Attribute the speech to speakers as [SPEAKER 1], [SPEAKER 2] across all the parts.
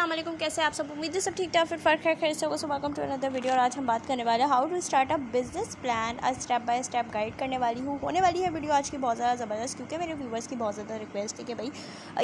[SPEAKER 1] अस्सलाम वालेकुम, कैसे आप सब। उम्मीद है सब ठीक ठाक फिर फर्क है। खैर से होगा। So welcome to another video. और आज हम बात करने वाले हैं how to start a business plan. Step by step guide करने वाली हूँ। होने वाली है वीडियो आज की बहुत ज़्यादा ज़बरदस्त, क्योंकि मेरे व्यूवर्स की बहुत ज़्यादा रिक्वेस्ट है कि भाई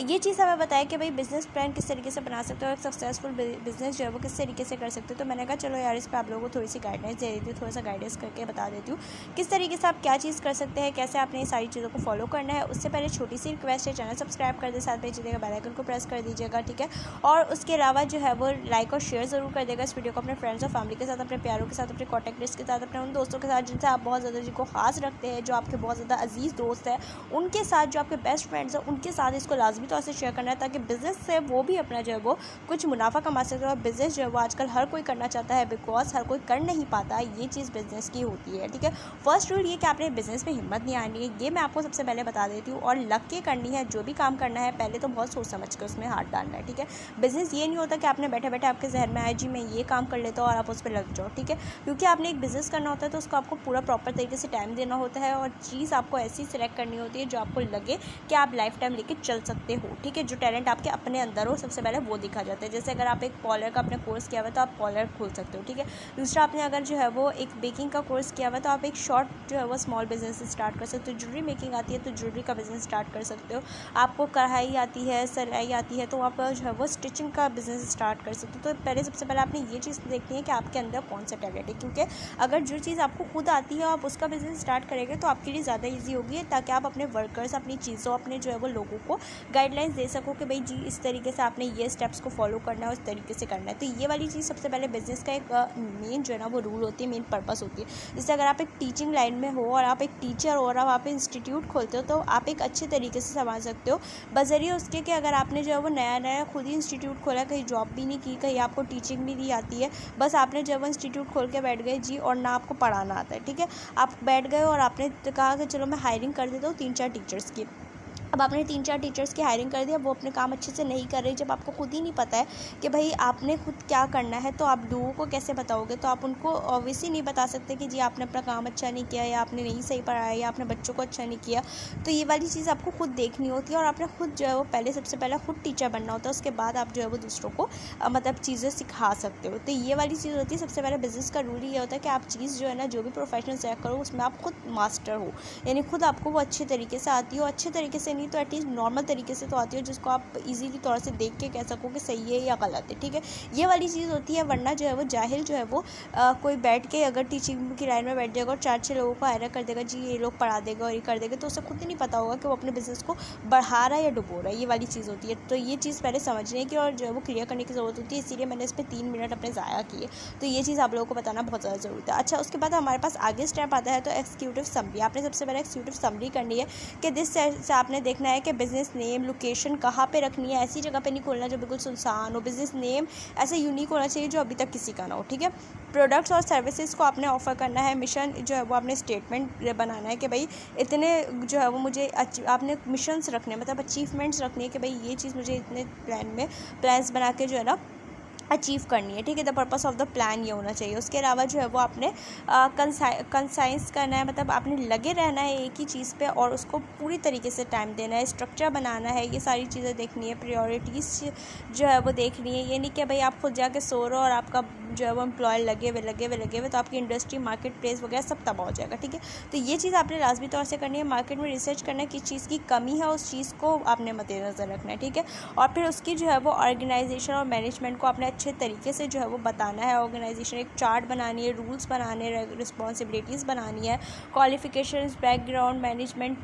[SPEAKER 1] ये चीज़ हमें बताया कि भाई बिजनेस प्लान किस तरीके से बना सकते हो और एक सक्सेसफुल बिजनेस जो है वो किस तरीके से कर सकते हो। तो मैंने कहा चलो यार इस पर आप लोगों को थोड़ी सी गाइडेंस दे देती हूँ, थोड़ा सा गाइडेंस करके बता देती हूँ किस तरीके से आप क्या चीज़ कर सकते हैं, कैसे आपने ये सारी चीज़ों को फॉलो करना है। उससे पहले छोटी सी रिक्वेस्ट है, चैनल सब्सक्राइब कर दे, साथ में चलिएगा बेल आइकन को प्रेस कर दीजिएगा, ठीक है। और उसके अलावा जो है वो लाइक और शेयर ज़रूर कर देगा इस वीडियो को अपने फ्रेंड्स और फैमिली के साथ, अपने प्यारों के साथ, अपने कॉन्टैक्ट लिस्ट के साथ, अपने उन दोस्तों के साथ जिनसे आप बहुत ज़्यादा जिनको खास रखते हैं, जो आपके बहुत ज़्यादा अजीज़ दोस्त हैं, उनके साथ, जो आपके बेस्ट फ्रेंड्स हैं, उनके साथ इसको लाजमी तौर से शेयर करना है, ताकि बिज़नेस से वो भी अपना जो है वो कुछ मुनाफा कमा सकते हैं। और बिज़नेस जो है वो आजकल हर कोई करना चाहता है, बिकॉज हर कोई कर नहीं पाता। ये चीज़ बिज़नेस की होती है, ठीक है। फर्स्ट रूल ये कि आपने बिज़नेस में हिम्मत नहीं आनी है, ये मैं आपको सबसे पहले बता देती हूँ। और लग के करनी है, जो भी काम करना है पहले तो बहुत सोच समझ के उसमें हाथ डालना है, ठीक है। बिज़नेस ये नहीं होता कि आपने बैठे बैठे आपके जहन में आए जी मैं ये काम कर लेता हूँ और आप उस पर लग जाओ, ठीक है। क्योंकि आपने एक बिज़नेस करना होता है तो उसको आपको पूरा प्रॉपर तरीके से टाइम देना होता है, और चीज़ आपको ऐसी सिलेक्ट करनी होती है जो आपको लगे कि आप लाइफ टाइम लेके चल सकते हो, ठीक है। जो टैलेंट आपके अपने अंदर हो सबसे पहले वो दिखा जाता है। जैसे अगर आप एक पॉलर का अपने कोर्स किया हुआ है तो आप पॉलर खोल सकते हो, ठीक है। दूसरा, आपने अगर जो है वो एक बेकिंग का कोर्स किया हुआ है तो आप एक शॉर्ट जो है वो स्मॉल बिजनेस स्टार्ट कर सकते हो। ज्वेलरी मेकिंग आती है तो ज्वेलरी का बिज़नेस स्टार्ट कर सकते हो। आपको कढ़ाई आती है, सिलाई आती है, तो आप जो है वो स्टिचिंग का बिज़नेस स्टार्ट कर सकते हो। तो पहले सबसे पहले आपने ये चीज़ देखनी है कि आपके अंदर कौन सा टैलेंट है, क्योंकि अगर जो चीज़ आपको खुद आती है आप उसका बिज़नेस स्टार्ट करेंगे तो आपके लिए ज़्यादा ईजी होगी, ताकि आप अपने वर्कर्स, अपनी चीज़ों, अपने जो है वो लोगों को गाइडलाइंस दे सको कि भाई जी इस तरीके से आपने ये स्टेप्स को फॉलो करना है, उस तरीके से करना है। तो ये वाली चीज़ सबसे पहले बिज़नेस का एक मेन जो है ना वो रूल होती है, मेन पर्पस होती है। जैसे अगर आप एक टीचिंग लाइन में हो और आप एक टीचर हो और आप इंस्टीट्यूट खोलते हो तो आप एक अच्छे तरीके से संभाल सकते हो, बजरिए उसके कि अगर आपने जो है वो नया खुद ही इंस्टीट्यूट खोला, कहीं जॉब भी नहीं की, कहीं आपको टीचिंग भी नहीं आती है, बस आपने जब इंस्टीट्यूट खोल के बैठ गए जी, और ना आपको पढ़ाना आता है, ठीक है। आप बैठ गए और आपने कहा कि चलो मैं हायरिंग कर देता हूँ 3-4 टीचर्स की। अब आपने 3-4 टीचर्स की हायरिंग कर दी, अब वो अपने काम अच्छे से नहीं कर रही। जब आपको खुद ही नहीं पता है कि भाई आपने खुद क्या करना है तो आप लोगों को कैसे बताओगे। तो आप उनको ऑब्वियसली नहीं बता सकते कि जी आपने अपना काम अच्छा नहीं किया, या आपने नहीं सही पढ़ाया, या आपने बच्चों को अच्छा नहीं किया। तो ये वाली चीज़ आपको खुद देखनी होती है, और आपने खुद जो है वो पहले सबसे पहले खुद टीचर बनना होता है। उसके बाद आप जो है वो दूसरों को मतलब चीज़ें सिखा सकते हो। तो ये वाली चीज़ होती है। सबसे पहले बिज़नेस का रूल ये होता है कि आप चीज़ जो है ना, जो भी प्रोफेशनल सेलेक्ट करो उसमें आप खुद मास्टर हो, यानी खुद आपको वो अच्छे तरीके से आती हो। अच्छे तरीके से नहीं तो एटलीस्ट नॉर्मल तरीके से तो आती हो, जिसको आप इजीली तौर से देख के कह सको कि सही है या गलत है, ठीक है। ये वाली चीज़ होती है। वरना जो है वो जाहिल जो है वो कोई बैठ के अगर टीचिंग की लाइन में बैठ जाएगा और 4-6 लोगों को हायर कर देगा जी ये लोग पढ़ा देगा और ये कर देगा, तो उसे खुद ही नहीं पता होगा कि वो अपने बिज़नेस को बढ़ा रहा है या डुबो रहा है। ये वाली चीज़ होती है। तो ये चीज़ पहले समझने की और जो है वो क्लियर करने की ज़रूरत होती है, इसीलिए मैंने इस पर 3 मिनट अपने ज़ाया किए। तो ये चीज़ आप लोगों को बताना बहुत ज़्यादा ज़रूरी है। अच्छा, उसके बाद हमारे पास आगे स्टेप आता है तो एक्जीक्यूटिव समरी। आपने सबसे पहले एक्जीक्यूटिव समरी करनी है कि जिस से आपने देखना है कि बिज़नेस नेम, लोकेशन कहाँ पे रखनी है। ऐसी जगह पे नहीं खोलना जो बिल्कुल सुनसान हो। बिज़नेस नेम ऐसे यूनिक होना चाहिए जो अभी तक किसी का ना हो, ठीक है। प्रोडक्ट्स और सर्विसेज को आपने ऑफर करना है। मिशन जो है वो आपने स्टेटमेंट बनाना है कि भाई इतने जो है वो मुझे आपने मिशंस रखने, मतलब अचीवमेंट्स रखनी है कि भाई ये चीज़ मुझे इतने प्लान्स बना के जो है ना अचीव करनी है, ठीक है। The purpose of the plan ये होना चाहिए। उसके अलावा जो है वो आपने कंसाइंस करना है, मतलब आपने लगे रहना है एक ही चीज़ पे और उसको पूरी तरीके से टाइम देना है। स्ट्रक्चर बनाना है, ये सारी चीज़ें देखनी है। प्रायोरिटीज़ जो है वो देखनी है। ये नहीं कि भाई आप खुद जाके सो रहे हो और आपका जो है वो एम्प्लॉय लगे हुए तो आपकी इंडस्ट्री, मार्केट प्लेस वगैरह सब तबाह हो जाएगा, ठीक है। तो ये चीज़ आपने लाजमी तौर से करनी है। मार्केट में रिसर्च करना है किस चीज़ की कमी है, उस चीज़ को आपने मद्देनज़र रखना है, ठीक है। और फिर उसकी जो है वो ऑर्गेनाइजेशन और मैनेजमेंट को आपने अच्छे तरीके से जो है वो बताना है। ऑर्गेनाइजेशन एक चार्ट बनानी है, रूल्स बनाने, रिस्पॉन्सिबिलिटीज़ बनानी है, qualifications, background, management,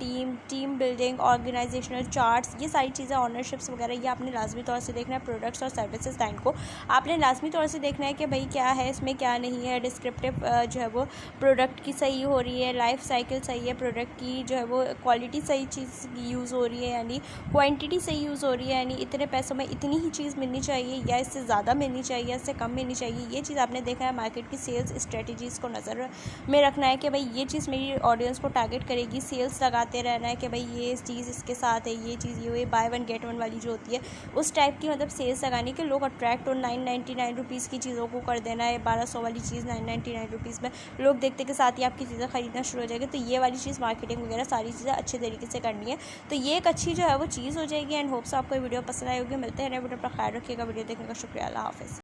[SPEAKER 1] team building, organisational charts, ये सारी चीज़ें, ऑनरशिप्स वगैरह, ये आपने लाजमी तौर से देखना है। प्रोडक्ट्स और सर्विसेज लाइन को आपने लाजमी तौर से देखना है कि भाई क्या है इसमें, क्या नहीं है। डिस्क्रिप्टिव जो है वो प्रोडक्ट की सही हो रही है, लाइफ साइकिल सही है, प्रोडक्ट की जो है वो क्वालिटी सही चीज़ यूज़ हो रही है, यानी क्वांटिटी सही यूज़ हो रही है, यानी इतने पैसों में इतनी ही चीज़ मिलनी चाहिए या इससे ज़्यादा मिलनी चाहिए, इससे कम मिलनी चाहिए, ये चीज़ आपने देखा है। मार्केट की सेल्स स्ट्रेटजीज़ को नज़र में रखना है कि भाई ये चीज़ मेरी ऑडियंस को टारगेट करेगी, सेल्स लगाते रहना है कि भाई ये चीज़ इसके साथ है, ये चीज़ ये बाय वन गेट वन वाली जो होती है उस टाइप की मतलब सेल्स लगानी कि लोग अट्रैक्ट हो। 999 रुपीज़ की चीज़ों को कर देना है, 1200 वाली चीज़ 999 रुपीज़ में लोग देखते के साथ ही आपकी चीज़ें खरीदना शुरू हो जाएगी। तो ये वाली चीज़ मार्केटिंग वगैरह सारी चीज़ें अच्छे तरीके से करनी है। तो ये एक अच्छी जो है वो चीज़ हो जाएगी। एंड होप्स आपको वीडियो पसंद आई होगी। मिलते हैं नए वीडियो पर, ख्याल रखिएगा। वीडियो देखने का शुक्रिया। अल्लाह हाफ़िज़।